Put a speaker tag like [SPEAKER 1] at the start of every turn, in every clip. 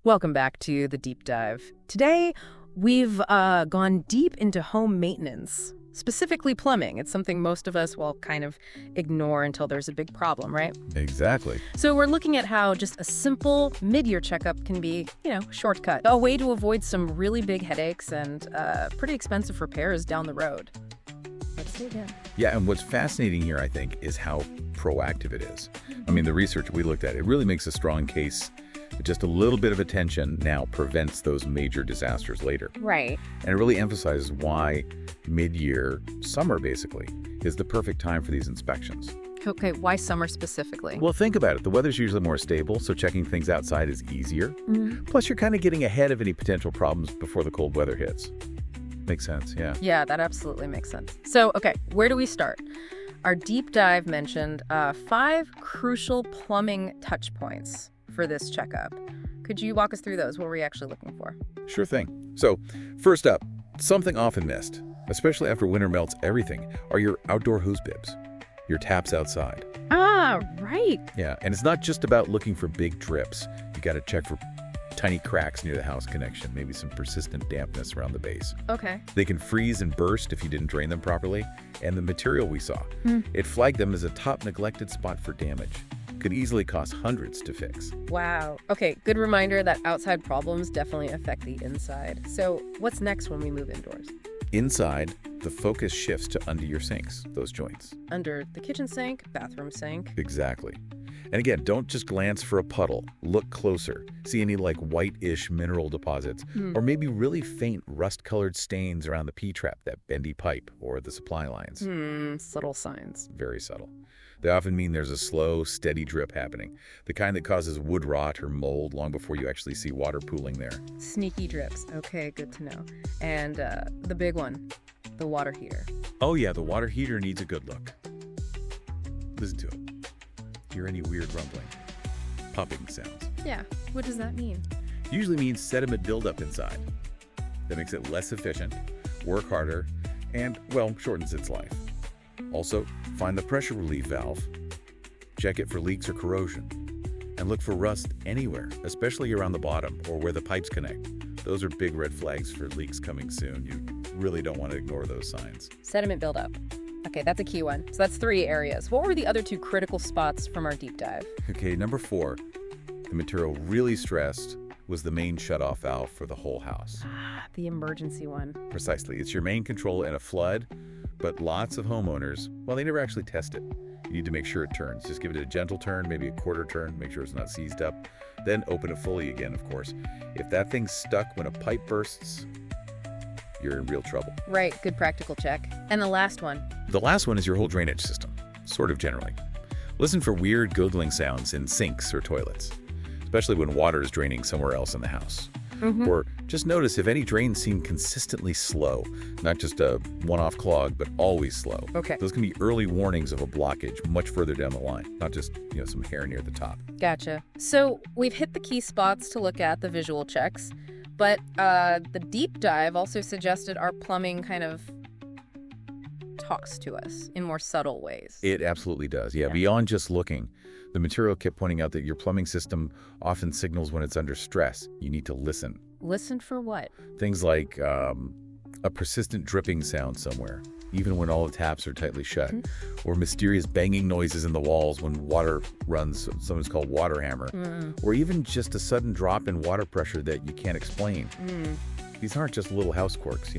[SPEAKER 1] Welcome back to the deep dive. Today, we've gone deep into home maintenance, specifically plumbing. It's something most of us, well, kind of ignore until there's a big problem, right?
[SPEAKER 2] Exactly.
[SPEAKER 1] So we're looking at how just a simple mid-year checkup can be, shortcut. A way to avoid some really big headaches and pretty expensive repairs down the road. Let's dig in.
[SPEAKER 2] Yeah, and what's fascinating here, I think, is how proactive it is. I mean, the research we looked at, it really makes a strong case that just a little bit of attention now prevents those major disasters later.
[SPEAKER 1] Right.
[SPEAKER 2] And it really emphasizes why mid-year, summer basically, is the perfect time for these inspections.
[SPEAKER 1] Okay, why summer specifically?
[SPEAKER 2] Well, think about it. The weather's usually more stable, so checking things outside is easier. Plus, you're kind of getting ahead of any potential problems before the cold weather hits. Makes sense, yeah.
[SPEAKER 1] Yeah, that absolutely makes sense. So, okay, where do we start? Our deep dive mentioned 5 crucial plumbing touch points for this checkup. Could you walk us through those? What were we actually looking for?
[SPEAKER 2] Sure thing. So, first up, something often missed, especially after winter melts everything, are your outdoor hose bibs, your taps outside.
[SPEAKER 1] Ah, right.
[SPEAKER 2] Yeah, and it's not just about looking for big drips. You got to check for tiny cracks near the house connection, maybe some persistent dampness around the base.
[SPEAKER 1] Okay.
[SPEAKER 2] They can freeze and burst if you didn't drain them properly, and the material we saw, it flagged them as a top neglected spot for damage. Could easily cost hundreds to fix.
[SPEAKER 1] Wow. Okay, good reminder that outside problems definitely affect the inside. So what's next when we move indoors?
[SPEAKER 2] Inside, the focus shifts to under your sinks, those joints.
[SPEAKER 1] Under the kitchen sink, bathroom sink.
[SPEAKER 2] Exactly. And again, don't just glance for a puddle. Look closer. See any like white-ish mineral deposits, or maybe really faint rust-colored stains around the P-trap, that bendy pipe, or the supply lines.
[SPEAKER 1] Subtle signs.
[SPEAKER 2] Very subtle. They often mean there's a slow, steady drip happening, the kind that causes wood rot or mold long before you actually see water pooling there.
[SPEAKER 1] Sneaky drips. Okay, good to know. And the big one, the water heater.
[SPEAKER 2] Oh yeah, the water heater needs a good look. Listen to it. Hear any weird rumbling, popping sounds.
[SPEAKER 1] Yeah, what does that mean?
[SPEAKER 2] Usually means sediment buildup inside. That makes it less efficient, work harder, and, well, shortens its life. Also, find the pressure relief valve. Check it for leaks or corrosion. And look for rust anywhere, especially around the bottom or where the pipes connect. Those are big red flags for leaks coming soon. You really don't want to ignore those signs.
[SPEAKER 1] Sediment buildup. Okay, that's a key one. So that's 3 areas. What were the other 2 critical spots from our deep dive?
[SPEAKER 2] Okay, number 4, the material really stressed was the main shutoff valve for the whole house.
[SPEAKER 1] Ah, the emergency one.
[SPEAKER 2] Precisely. It's your main control in a flood, but lots of homeowners, well, they never actually test it. You need to make sure it turns. Just give it a gentle turn, maybe a quarter turn, make sure it's not seized up. Then open it fully again, of course. If that thing's stuck when a pipe bursts, you're in real trouble.
[SPEAKER 1] Right, good practical check. And the last one?
[SPEAKER 2] The last one is your whole drainage system, sort of generally. Listen for weird gurgling sounds in sinks or toilets, especially when water is draining somewhere else in the house. Or just notice if any drains seem consistently slow, not just a one-off clog, but always slow.
[SPEAKER 1] Okay.
[SPEAKER 2] Those can be early warnings of a blockage much further down the line, not just, some hair near the top.
[SPEAKER 1] Gotcha. So we've hit the key spots to look at the visual checks, but the deep dive also suggested our plumbing kind of talks to us in more subtle ways.
[SPEAKER 2] It absolutely does. Yeah, beyond just looking. The material kept pointing out that your plumbing system often signals when it's under stress. You need to listen.
[SPEAKER 1] Listen for what?
[SPEAKER 2] Things like a persistent dripping sound somewhere, even when all the taps are tightly shut, or mysterious banging noises in the walls when water runs, sometimes called water hammer, or even just a sudden drop in water pressure that you can't explain. These aren't just little house quirks,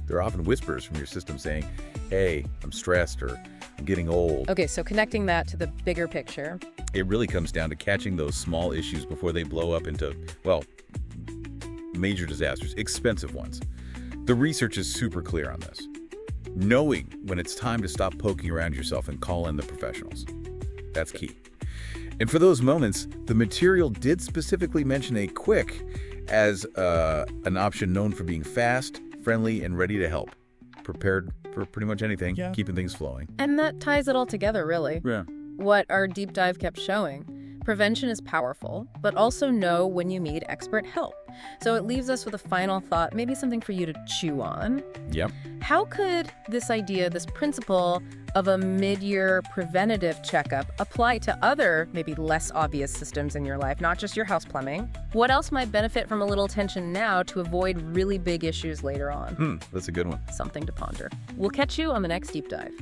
[SPEAKER 2] They're often whispers from your system saying, hey, I'm stressed, or I'm getting old.
[SPEAKER 1] Okay, so connecting that to the bigger picture.
[SPEAKER 2] It really comes down to catching those small issues before they blow up into, well, major disasters, expensive ones. The research is super clear on this. Knowing when it's time to stop poking around yourself and call in the professionals. That's key. And for those moments, the material did specifically mention a quick as an option known for being fast, friendly, and ready to help. Prepared for pretty much anything, keeping things flowing.
[SPEAKER 1] And that ties it all together, really.
[SPEAKER 2] Yeah.
[SPEAKER 1] What our deep dive kept showing. Prevention is powerful, but also know when you need expert help. So it leaves us with a final thought, maybe something for you to chew on.
[SPEAKER 2] Yep.
[SPEAKER 1] How could this idea, this principle of a mid-year preventative checkup apply to other, maybe less obvious systems in your life, not just your house plumbing? What else might benefit from a little attention now to avoid really big issues later on?
[SPEAKER 2] That's a good one.
[SPEAKER 1] Something to ponder. We'll catch you on the next deep dive.